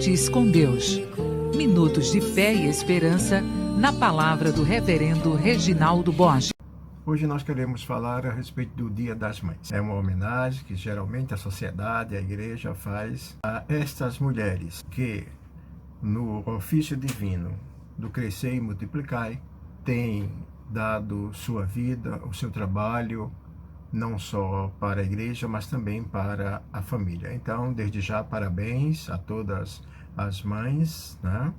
Instantes com Deus. Minutos de fé e esperança na palavra do Reverendo Reginaldo Borges. Hoje nós queremos falar a respeito do Dia das Mães. É uma homenagem que geralmente a sociedade, a igreja faz a estas mulheres que, no ofício divino do crescer e multiplicar, têm dado sua vida, o seu trabalho, não só para a igreja, mas também para a família. Então, desde já, parabéns a todas as mães, né?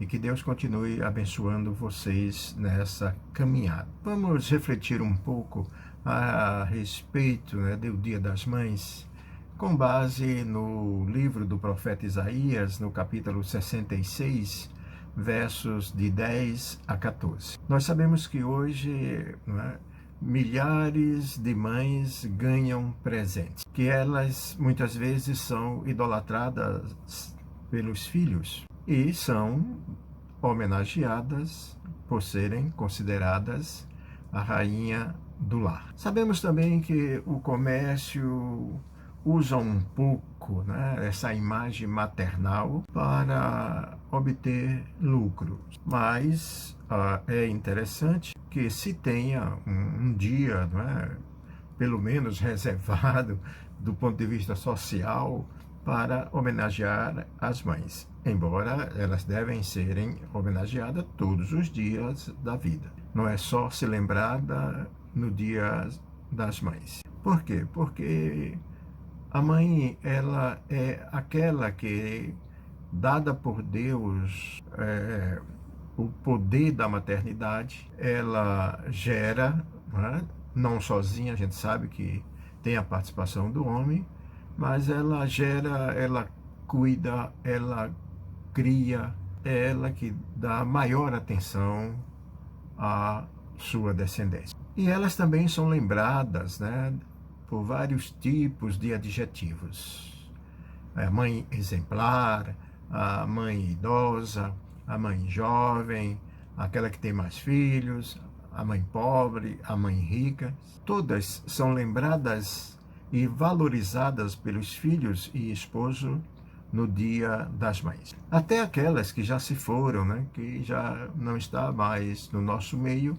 E que Deus continue abençoando vocês nessa caminhada. Vamos refletir um pouco a respeito, né, do Dia das Mães, com base no livro do profeta Isaías, no capítulo 66, versos de 10 a 14. Nós sabemos que hoje, né, milhares de mães ganham presentes, que elas muitas vezes são idolatradas pelos filhos e são homenageadas por serem consideradas a rainha do lar. Sabemos também que o comércio usa um pouco, né, essa imagem maternal para obter lucro, mas é interessante que se tenha um dia, né, pelo menos reservado do ponto de vista social, para homenagear as mães, embora elas devem serem homenageadas todos os dias da vida. Não é só se lembrada no Dia das Mães. Por quê? Porque a mãe, ela é aquela que, dada por Deus, o poder da maternidade, ela gera, né? Não sozinha, a gente sabe que tem a participação do homem, mas ela gera, ela cuida, ela cria, é ela que dá maior atenção à sua descendência. E elas também são lembradas, né, por vários tipos de adjetivos. A mãe exemplar, a mãe idosa, a mãe jovem, aquela que tem mais filhos, a mãe pobre, a mãe rica. Todas são lembradas e valorizadas pelos filhos e esposo no Dia das Mães. Até aquelas que já se foram, né, que já não está mais no nosso meio,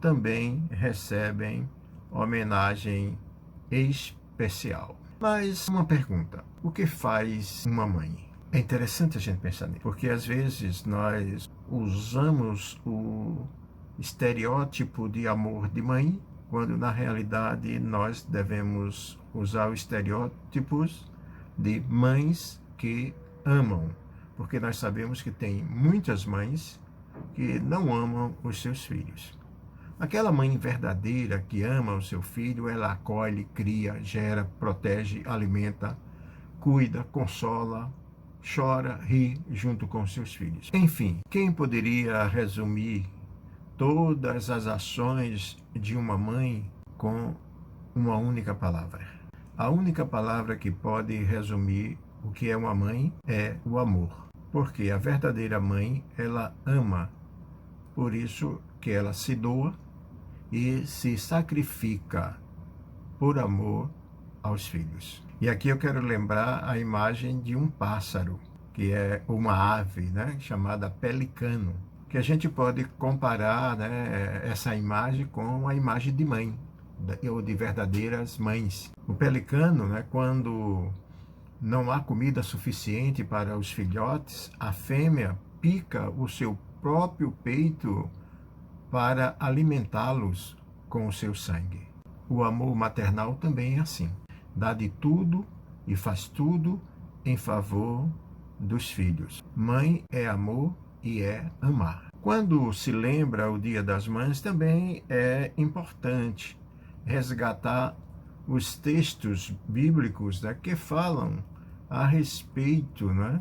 também recebem homenagem especial. Mas uma pergunta: o que faz uma mãe? É interessante a gente pensar nisso, porque às vezes nós usamos o estereótipo de amor de mãe, quando na realidade nós devemos usar os estereótipos de mães que amam, porque nós sabemos que tem muitas mães que não amam os seus filhos. Aquela mãe verdadeira que ama o seu filho, ela acolhe, cria, gera, protege, alimenta, cuida, consola, chora, ri junto com seus filhos. Enfim, quem poderia resumir todas as ações de uma mãe com uma única palavra? A única palavra que pode resumir o que é uma mãe é o amor. Porque a verdadeira mãe, ela ama, por isso que ela se doa e se sacrifica por amor aos filhos. E aqui eu quero lembrar a imagem de um pássaro, que é uma ave, né, chamada pelicano, que a gente pode comparar, né, essa imagem com a imagem de mãe, ou de verdadeiras mães. O pelicano, né, quando não há comida suficiente para os filhotes, a fêmea pica o seu próprio peito para alimentá-los com o seu sangue. O amor maternal também é assim. Dá de tudo e faz tudo em favor dos filhos. Mãe é amor e é amar. Quando se lembra o Dia das Mães, também é importante resgatar os textos bíblicos, né, que falam a respeito, né,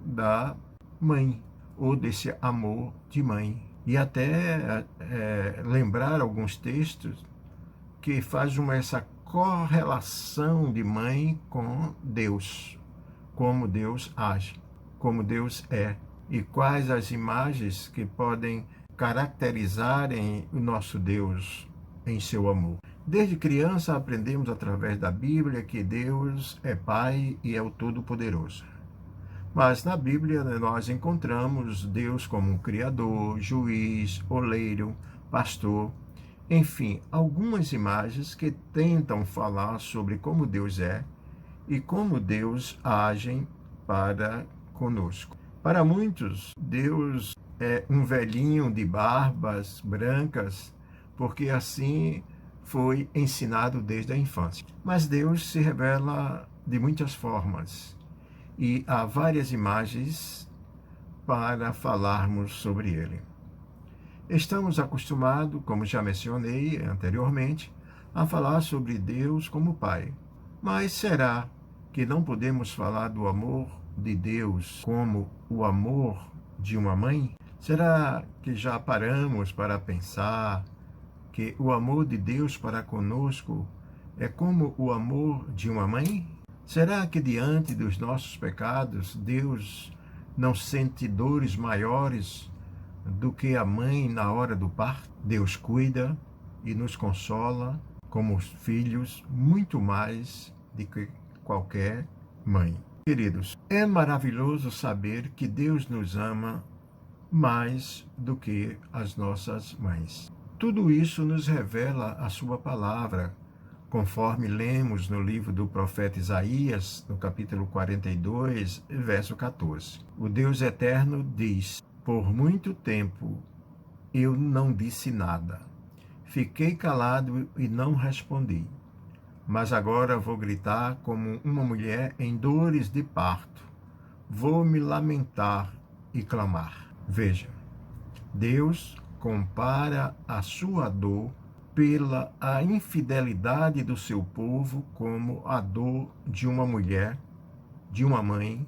da mãe, ou desse amor de mãe. E até lembrar alguns textos que fazem essa correlação de mãe com Deus, como Deus age, como Deus é, e quais as imagens que podem caracterizarem o nosso Deus em seu amor. Desde criança aprendemos através da Bíblia que Deus é Pai e é o Todo-Poderoso. Mas na Bíblia nós encontramos Deus como um criador, juiz, oleiro, pastor, enfim, algumas imagens que tentam falar sobre como Deus é e como Deus age para conosco. Para muitos, Deus é um velhinho de barbas brancas, porque assim foi ensinado desde a infância. Mas Deus se revela de muitas formas e há várias imagens para falarmos sobre ele. Estamos acostumados, como já mencionei anteriormente, a falar sobre Deus como Pai. Mas será que não podemos falar do amor de Deus como o amor de uma mãe? Será que já paramos para pensar que o amor de Deus para conosco é como o amor de uma mãe? Será que diante dos nossos pecados, Deus não sente dores maiores do que a mãe na hora do parto? Deus cuida e nos consola como filhos muito mais do que qualquer mãe. Queridos, é maravilhoso saber que Deus nos ama mais do que as nossas mães. Tudo isso nos revela a sua palavra, conforme lemos no livro do profeta Isaías, no capítulo 42, verso 14. O Deus eterno diz: por muito tempo eu não disse nada. Fiquei calado e não respondi. Mas agora vou gritar como uma mulher em dores de parto. Vou me lamentar e clamar. Veja, Deus compara a sua dor pela a infidelidade do seu povo como a dor de uma mulher, de uma mãe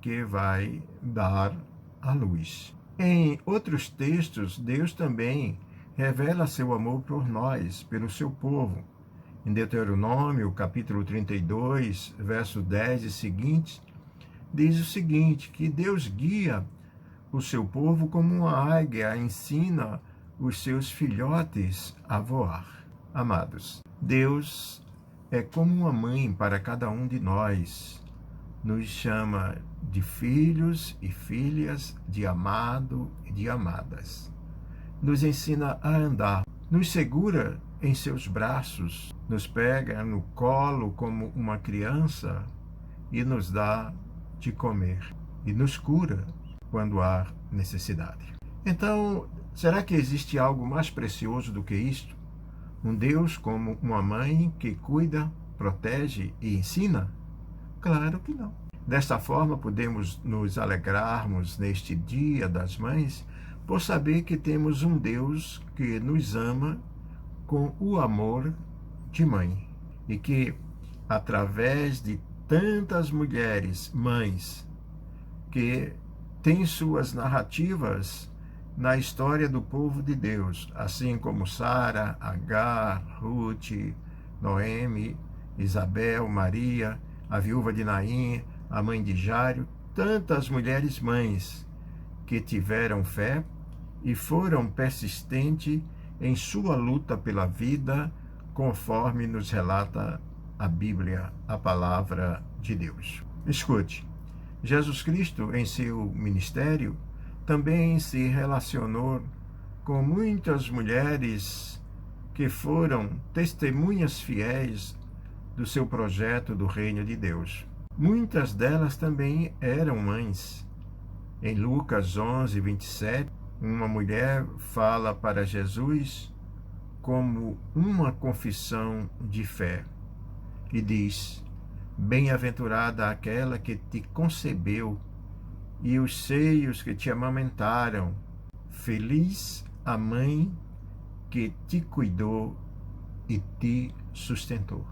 que vai dar à luz. Em outros textos, Deus também revela seu amor por nós, pelo seu povo. Em Deuteronômio, capítulo 32, verso 10 e seguintes, diz o seguinte, que Deus guia o seu povo como uma águia ensina os seus filhotes a voar. Amados, Deus é como uma mãe para cada um de nós. Nos chama de filhos e filhas, de amado e de amadas. Nos ensina a andar, nos segura em seus braços, nos pega no colo como uma criança e nos dá de comer e nos cura quando há necessidade. Então, será que existe algo mais precioso do que isto? Um Deus como uma mãe que cuida, protege e ensina? Claro que não. Desta forma, podemos nos alegrarmos neste Dia das Mães por saber que temos um Deus que nos ama com o amor de mãe e que, através de tantas mulheres, mães, que têm suas narrativas na história do povo de Deus, assim como Sara, Agar, Ruth, Noemi, Isabel, Maria, a viúva de Naim, a mãe de Jário, tantas mulheres mães que tiveram fé e foram persistentes em sua luta pela vida, conforme nos relata a Bíblia, a palavra de Deus. Escute, Jesus Cristo, em seu ministério, também se relacionou com muitas mulheres que foram testemunhas fiéis do seu projeto do reino de Deus. Muitas delas também eram mães. Em Lucas 11, 27, uma mulher fala para Jesus como uma confissão de fé e diz: bem-aventurada aquela que te concebeu e os seios que te amamentaram. Feliz a mãe que te cuidou e te sustentou.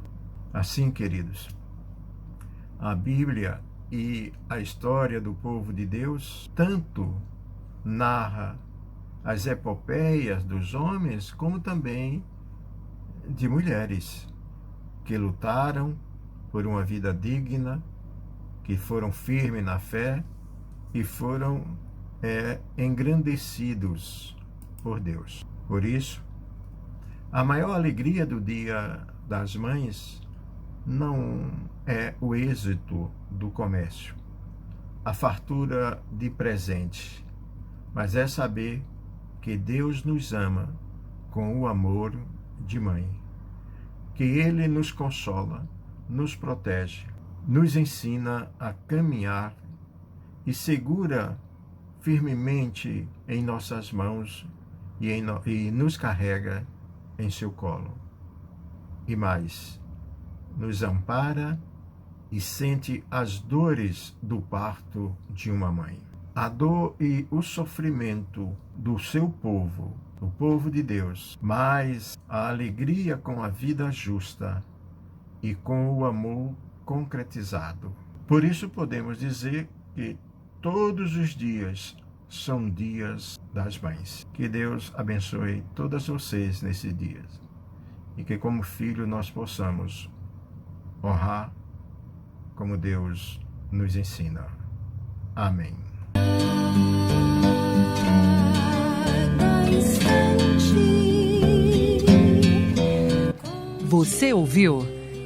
Assim, queridos, a Bíblia e a história do povo de Deus tanto narra as epopeias dos homens como também de mulheres que lutaram por uma vida digna, que foram firmes na fé e foram engrandecidos por Deus. Por isso, a maior alegria do Dia das Mães não é o êxito do comércio, a fartura de presente, mas é saber que Deus nos ama com o amor de mãe, que Ele nos consola, nos protege, nos ensina a caminhar e segura firmemente em nossas mãos e nos carrega em seu colo. E mais, nos ampara e sente as dores do parto de uma mãe. A dor e o sofrimento do seu povo, o povo de Deus, mas a alegria com a vida justa e com o amor concretizado. Por isso podemos dizer que todos os dias são dias das mães. Que Deus abençoe todas vocês nesses dias e que como filho nós possamos honrar como Deus nos ensina. Amém. Você ouviu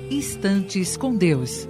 Instantes com Deus,